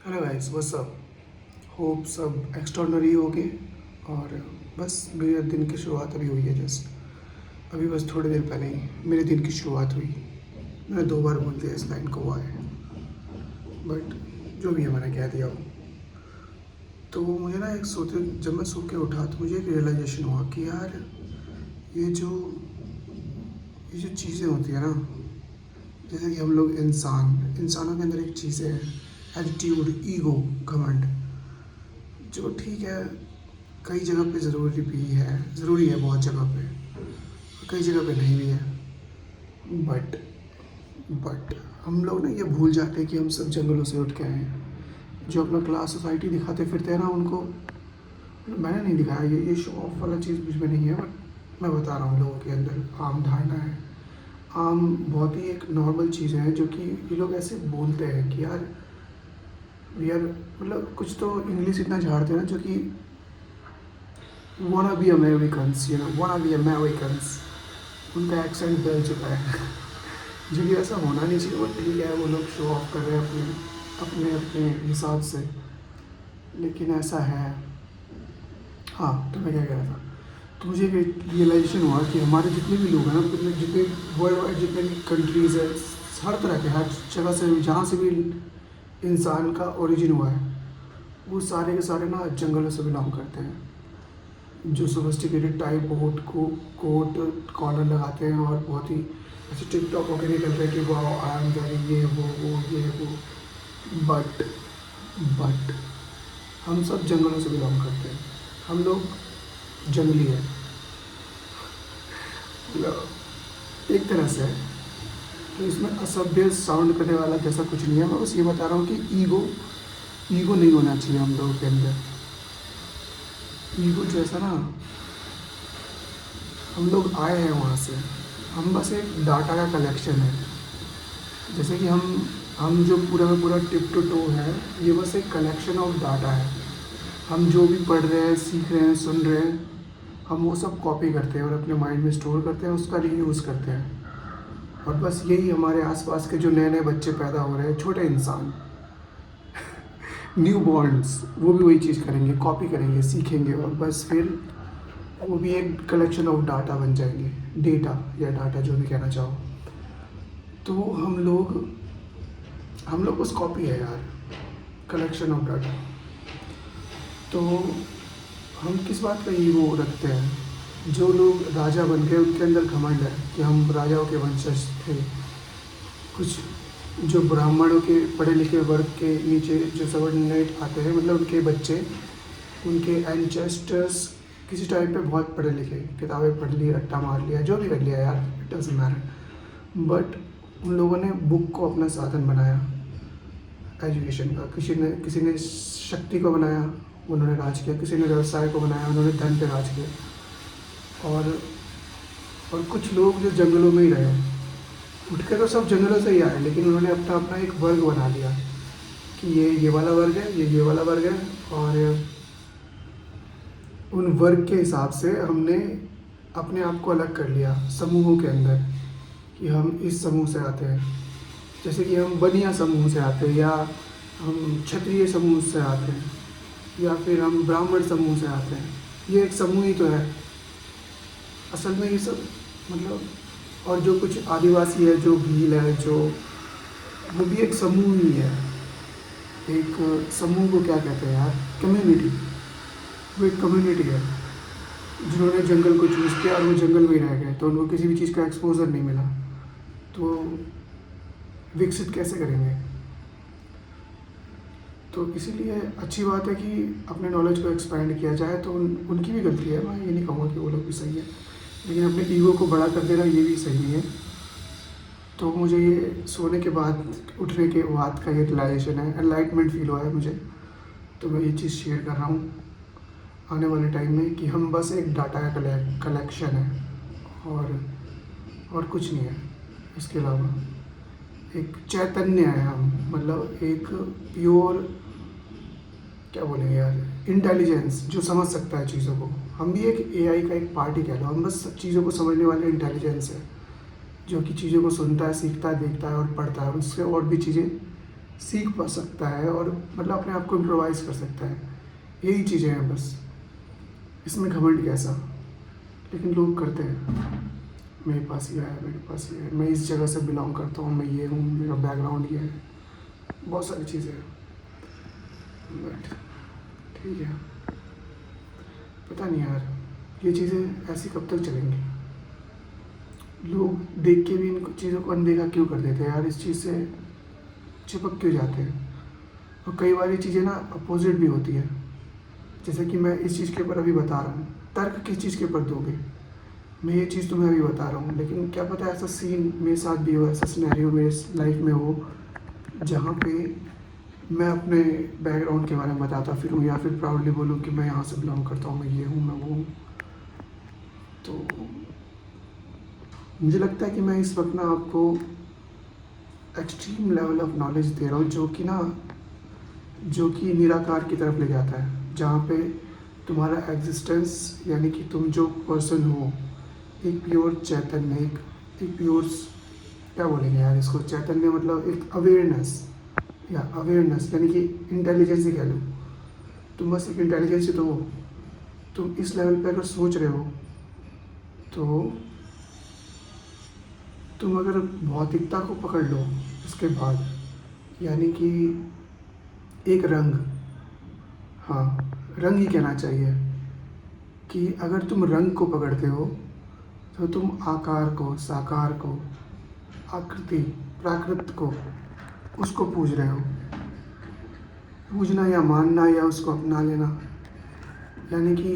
Hello guys, what's up. Hope सब extraordinary हो गए। और बस मेरे दिन की शुरुआत अभी हुई है। जस्ट अभी बस थोड़ी देर पहले ही मेरे दिन की शुरुआत हुई। मैंने 2 बार बोल दिया इस लाइन को वाई, बट जो भी है मैंने कह दिया वो। तो मुझे ना एक सोते जब मैं सो के उठा तो मुझे एक रियलाइजेशन हुआ कि यार ये जो ये जो चीज़ें होती है ना, जैसे कि हम लोग इंसानों के अंदर एक चीज़ है, एटीट्यूड, ईगो, घमंड, जो ठीक है कई जगह पे ज़रूरी है बहुत जगह पे, कई जगह पे नहीं भी है। बट बट हम लोग ना ये भूल जाते हैं कि हम सब जंगलों से उठ के आए हैं। जो अपना क्लास सोसाइटी दिखाते फिरते हैं ना, उनको मैंने नहीं दिखाया। ये शो ऑफ वाला चीज़ कुछ भी नहीं है, बट मैं बता रहा हूँ लोगों के अंदर आम धारणा है। आम बहुत ही एक नॉर्मल चीज़ है जो कि ये लोग ऐसे बोलते हैं कि यार वी आर, मतलब कुछ तो इंग्लिश इतना झाड़ते हैं ना, जो कि wanna be Americans, wanna be Americans, उनका एक्सेंट बदल चुका है। जो कि ऐसा होना नहीं चाहिए, वो ठीक है, वो लोग शो ऑफ कर रहे हैं अपने अपने अपने हिसाब से, लेकिन ऐसा है। हाँ, तो मैं क्या कह रहा था, तो मुझे एक रियलाइजेशन हुआ कि हमारे जितने भी लोग हैं ना, जितने जितने वर्ल्ड वाइड जितने भी कंट्रीज़ है, हर तरह के, हर जगह से, जहाँ से भी इंसान का ओरिजिन हुआ है, वो सारे के सारे ना जंगलों से बिलोंग करते हैं। जो सोफिस्टिकेटेड टाइप कोट कॉलर लगाते हैं और बहुत ही ऐसे टिकटॉक होकर निकल रहे हैं कि वाह आई एम वेरी ये वो। बट बट हम सब जंगलों से बिलोंग करते हैं। हम लोग जंगली हैं, मतलब एक तरह से है। तो इसमें असभ्य साउंड करने वाला जैसा कुछ नहीं है। मैं बस ये बता रहा हूँ कि ईगो ईगो नहीं होना चाहिए हम लोगों के अंदर। ईगो जैसा ना, हम लोग आए हैं वहाँ से, हम बस एक डाटा का कलेक्शन है। जैसे कि हम जो पूरा का पूरा टिप टू टो है, ये बस एक कलेक्शन ऑफ डाटा है। हम जो भी पढ़ रहे हैं, सीख रहे हैं, सुन रहे हैं, हम वो सब कॉपी करते हैं और अपने माइंड में स्टोर करते हैं, उसका रीयूज़ करते हैं। और बस यही हमारे आसपास के जो नए नए बच्चे पैदा हो रहे हैं, छोटे इंसान, न्यू बॉर्न्स, वो भी वही चीज़ करेंगे, कॉपी करेंगे, सीखेंगे, और बस फिर वो भी एक कलेक्शन ऑफ डाटा बन जाएंगे। डेटा या डाटा, जो भी कहना चाहो। तो हम लोग बस कॉपी है यार, कलेक्शन ऑफ डाटा। तो हम किस बात का ईगो रखते हैं? जो लोग राजा बन गए उनके अंदर घमंड है कि हम राजाओं के वंशज थे। कुछ जो ब्राह्मणों के पढ़े लिखे वर्ग के नीचे जो सबऑर्डिनेट आते हैं, मतलब उनके बच्चे, उनके एंचेस्टर्स किसी टाइम पे बहुत पढ़े लिखे, किताबें पढ़ ली, रट्टा मार लिया, जो भी कर लिया यार, इट डजंट मैटर। बट उन लोगों ने बुक को अपना साधन बनाया एजुकेशन का। किसी ने शक्ति को बनाया, उन्होंने राज किया। किसी ने व्यवसाय को बनाया, उन्होंने धन पे राज किया। और और कुछ लोग जो जंगलों में ही रहे, उठ के तो सब जंगलों से ही आए, लेकिन उन्होंने अपना अपना एक वर्ग बना लिया कि ये वाला वर्ग है, ये वाला वर्ग है। और उन वर्ग के हिसाब से हमने अपने आप को अलग कर लिया समूहों के अंदर, कि हम इस समूह से आते हैं। जैसे कि हम बनिया समूह से आते हैं, या हम क्षत्रिय समूह से आते हैं, या फिर हम ब्राह्मण समूह से आते हैं। ये एक समूह ही तो है असल में, ये सब, मतलब। और जो कुछ आदिवासी है, जो भील है, जो, वो भी एक समूह ही है। एक समूह को क्या कहते हैं यार? कम्युनिटी। वो एक कम्युनिटी है जिन्होंने जंगल को चूज़ किया और वो जंगल में ही रह गए, तो उनको किसी भी चीज़ का एक्सपोजर नहीं मिला, तो विकसित कैसे करेंगे? तो इसीलिए अच्छी बात है कि अपने नॉलेज को एक्सपैंड किया जाए। तो उनकी भी गलती है, मैं ये नहीं कहूँगा कि वो लोग भी सही है, लेकिन अपने ईगो को बड़ा कर देना ये भी सही नहीं है। तो मुझे ये सोने के बाद, उठने के बाद का ये रियलाइजेशन है, एनलाइटमेंट फील हुआ है मुझे। तो मैं ये चीज़ शेयर कर रहा हूँ आने वाले टाइम में, कि हम बस एक डाटा का कलेक्शन है, और कुछ नहीं है इसके अलावा। एक चैतन्य है हम, मतलब एक प्योर, क्या बोलेंगे यार, इंटेलिजेंस जो समझ सकता है चीज़ों को। हम भी एक एआई का एक पार्ट ही कह लो, हम बस चीज़ों को समझने वाले इंटेलिजेंस है, जो कि चीज़ों को सुनता है, सीखता है, देखता है और पढ़ता है, उससे और भी चीज़ें सीख पा सकता है और मतलब अपने आप को इम्प्रोवाइज़ कर सकता है। यही चीज़ें हैं बस, इसमें घमंड कैसा? लेकिन लोग करते हैं, मेरे पास ये है, मेरे पास ये है, मैं इस जगह से बिलॉन्ग करता हूँ, मैं ये हूँ, मेरा बैकग्राउंड ये है, बहुत सारी चीज़ें हैं। बट ठीक है, पता नहीं यार, ये चीज़ें ऐसी कब तक चलेंगी? लोग देख के भी इन चीज़ों को अनदेखा क्यों कर देते हैं यार? इस चीज़ से चिपक क्यों जाते हैं? और कई बार ये चीज़ें ना अपोजिट भी होती है। जैसे कि मैं इस चीज़ के ऊपर अभी बता रहा हूँ, तर्क किस चीज़ के ऊपर दोगे? मैं ये चीज़ तुम्हें अभी बता रहा हूँ, लेकिन क्या पता ऐसा सीन मेरे साथ भी हो, ऐसा सिनेरियो मेरे लाइफ में हो जहाँ पे मैं अपने बैकग्राउंड के बारे में बताता फिरूँ या फिर प्राउडली बोलूँ कि मैं यहाँ से बिलोंग करता हूँ, मैं ये हूँ, मैं वो हूँ। तो मुझे लगता है कि मैं इस वक्त ना आपको एक्सट्रीम लेवल ऑफ नॉलेज दे रहा हूँ जो कि निराकार की तरफ ले जाता है, जहाँ पे तुम्हारा एग्जिस्टेंस यानी कि तुम जो पर्सन हो, एक प्योर चैतन्य, एक प्योर, क्या बोलेंगे यार इसको, चैतन्य मतलब एक अवेयरनेस, या अवेयरनेस यानी कि इंटेलिजेंस ही कह लो। तुम बस एक इंटेलिजेंस ही तो हो। तुम इस लेवल पे अगर सोच रहे हो तो तुम अगर भौतिकता को पकड़ लो इसके बाद, यानी कि एक रंग, हाँ रंग ही कहना चाहिए, कि अगर तुम रंग को पकड़ते हो तो तुम आकार को, साकार को, आकृति, प्राकृत को, उसको पूज रहे हो। पूजना या मानना या उसको अपना लेना, यानी कि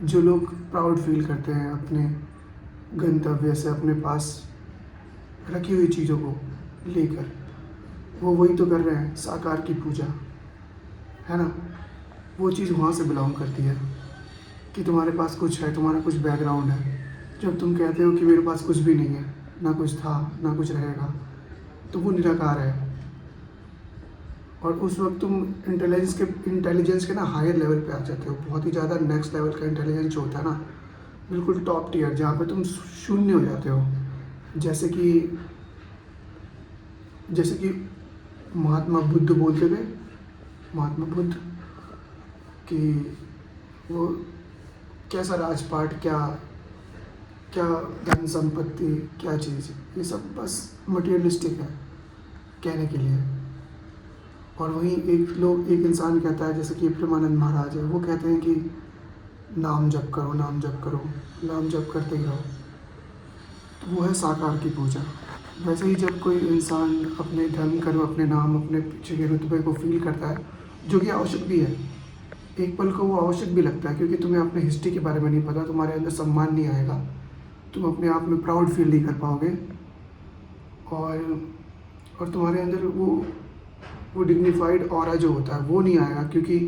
जो लोग प्राउड फील करते हैं अपने गंतव्य से, अपने पास रखी हुई चीज़ों को लेकर, वो वही तो कर रहे हैं, साकार की पूजा, है ना? वो चीज़ वहाँ से बिलोंग करती है कि तुम्हारे पास कुछ है, तुम्हारा कुछ बैकग्राउंड है। जब तुम कहते हो कि मेरे पास कुछ भी नहीं है, ना कुछ था ना कुछ रहेगा, तो वो निराकार है। और उस वक्त तुम इंटेलिजेंस के ना हायर लेवल पे आ जाते हो, बहुत ही ज़्यादा नेक्स्ट लेवल का इंटेलिजेंस जो होता है ना, बिल्कुल टॉप टियर, जहाँ पे तुम शून्य हो जाते हो। जैसे कि महात्मा बुद्ध बोलते थे, महात्मा बुद्ध, कि वो कैसा राजपाट, क्या क्या धन संपत्ति, क्या चीज़, ये सब बस मटेरियलिस्टिक है कहने के लिए। और वहीं एक इंसान कहता है, जैसे कि प्रेमानंद महाराज है, वो कहते हैं कि नाम जप करो, नाम जप करो, नाम जप करते ही रहो। तो वो है साकार की पूजा। वैसे ही जब कोई इंसान अपने धर्म, कर्म, अपने नाम, अपने पीछे के रुतबे को फील करता है, जो कि आवश्यक भी है, एक पल को वो आवश्यक भी लगता है, क्योंकि तुम्हें अपने हिस्ट्री के बारे में नहीं पता, तुम्हारे अंदर सम्मान नहीं आएगा, तुम अपने आप में प्राउड फील नहीं कर पाओगे, और तुम्हारे अंदर वो डिग्निफाइड ऑरा जो होता है वो नहीं आएगा, क्योंकि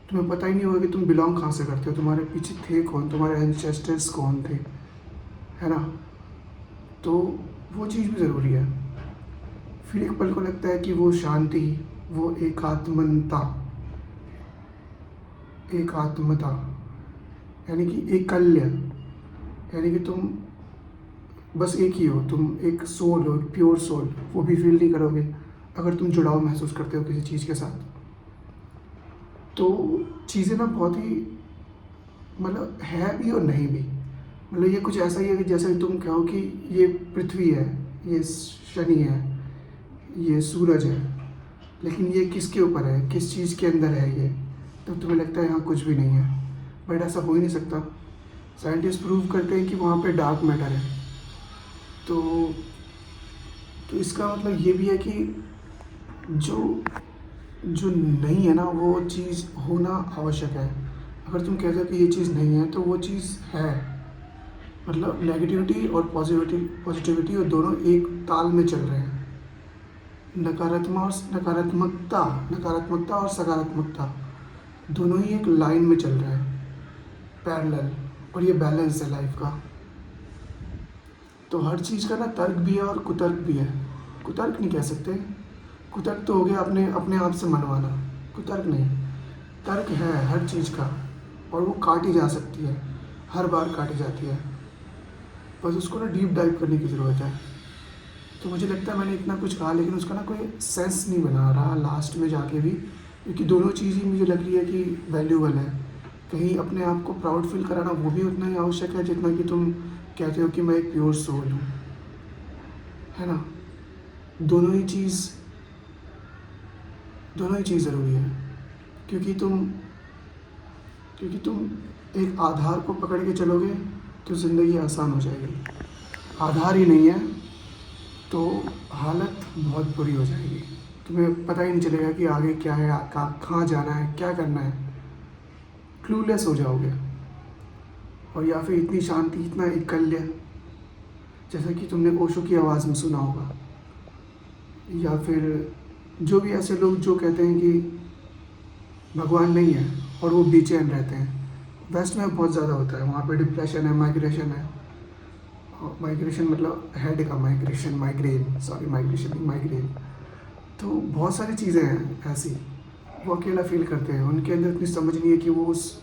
तुम्हें पता ही नहीं होगा कि तुम बिलोंग कहाँ से करते हो, तुम्हारे पीछे थे कौन, तुम्हारे एंसेस्टर्स कौन थे, है ना? तो वो चीज़ भी ज़रूरी है। फिर एक पल को लगता है कि वो शांति, वो एकात्मता, यानी कि एकल्य, यानी कि तुम बस एक ही हो, तुम एक सोल हो, एक प्योर सोल, वो भी फील नहीं करोगे अगर तुम जुड़ाव महसूस करते हो किसी चीज़ के साथ। तो चीज़ें ना बहुत ही मतलब है भी और नहीं भी, मतलब ये कुछ ऐसा ही है कि जैसे तुम कहो कि ये पृथ्वी है, ये शनि है, ये सूरज है, लेकिन ये किसके ऊपर है, किस चीज़ के अंदर है ये, तो तुम्हें लगता है यहाँ कुछ भी नहीं है। बट ऐसा हो ही नहीं सकता। साइंटिस्ट प्रूव करते हैं कि वहाँ पे डार्क मैटर है। तो इसका मतलब ये भी है कि जो नहीं है ना, वो चीज़ होना आवश्यक है। अगर तुम कहते हो कि ये चीज़ नहीं है, तो वो चीज़ है। मतलब नेगेटिविटी और पॉजिटिविटी और दोनों एक ताल में चल रहे हैं। नकारात्मकता और सकारात्मकता दोनों ही एक लाइन में चल रहे हैं, पैरेलल, और ये बैलेंस है लाइफ का। तो हर चीज़ का ना तर्क भी है और कुतर्क भी है। कुतर्क नहीं कह सकते, कुतर्क तो हो गया अपने आप से मनवाना, कुतर्क नहीं। तर्क है हर चीज़ का, और वो काटी जा सकती है, हर बार काटी जाती है, बस उसको ना डीप डाइव करने की ज़रूरत है। तो मुझे लगता है मैंने इतना कुछ कहा लेकिन उसका ना कोई सेंस नहीं बना रहा लास्ट में जाके भी, क्योंकि दोनों चीज़ ही मुझे लग रही है कि वैल्यूबल है। कहीं अपने आप को प्राउड फील कराना वो भी उतना ही आवश्यक है जितना कि तुम कहते हो कि मैं एक प्योर सोल हूँ, है ना। दोनों ही चीज़ ज़रूरी है, क्योंकि तुम एक आधार को पकड़ के चलोगे तो ज़िंदगी आसान हो जाएगी। आधार ही नहीं है तो हालत बहुत बुरी हो जाएगी। तुम्हें पता ही नहीं चलेगा कि आगे क्या है, कहाँ जाना है, क्या करना है। क्लूलेस हो जाओगे। और या फिर इतनी शांति, इतना एकल्य, जैसा कि तुमने ओशो की आवाज़ में सुना होगा, या फिर जो भी ऐसे लोग जो कहते हैं कि भगवान नहीं है और वो बेचैन रहते हैं। वेस्ट में बहुत ज़्यादा होता है, वहाँ पे डिप्रेशन है, माइग्रेशन है। माइग्रेशन मतलब हेड का माइग्रेशन, माइग्रेन। तो बहुत सारी चीज़ें हैं ऐसी, वो अकेला फील करते हैं। उनके अंदर इतनी समझ नहीं है कि वो उस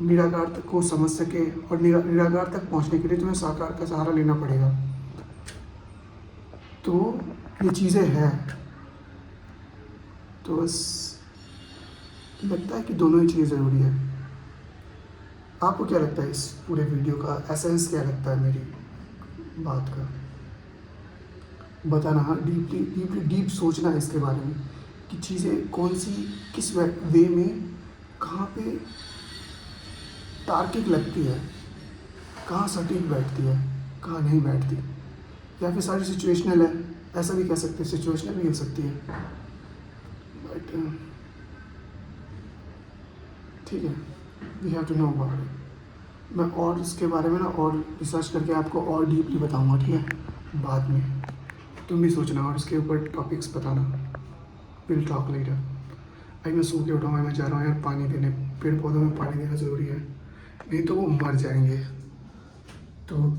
निराकार तक को समझ सके, और निराकार तक पहुंचने के लिए तुम्हें साकार का सहारा लेना पड़ेगा। तो ये चीज़ें हैं। तो बस लगता है कि दोनों ही चीज़ें ज़रूरी है। आपको क्या लगता है इस पूरे वीडियो का एसेंस क्या लगता है मेरी बात का? बताना। हाँ, डीप सोचना है इसके बारे में कि चीज़ें कौन सी, किस वे में, कहाँ पे तार्किक लगती है, कहाँ सटीक बैठती है, कहाँ नहीं बैठती, या फिर सारी सिचुएशनल है। ऐसा भी कह सकते हैं, सिचुएशनल भी हो सकती है। बट ठीक है, we have to know about it. मैं और इसके बारे में ना और रिसर्च करके आपको और डीपली बताऊंगा, ठीक है, बाद में। तुम भी सोचना और इसके ऊपर टॉपिक्स बताना। Will talk later. भाई मैं सो के उठाऊँगा, मैं जा रहा हूँ यार पानी देने। पेड़ पौधों में पानी देना ज़रूरी है, नहीं तो वो मर जाएंगे। तो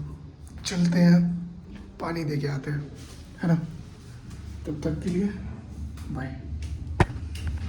चलते हैं, पानी दे के आते हैं, है ना। तब तक के लिए बाय।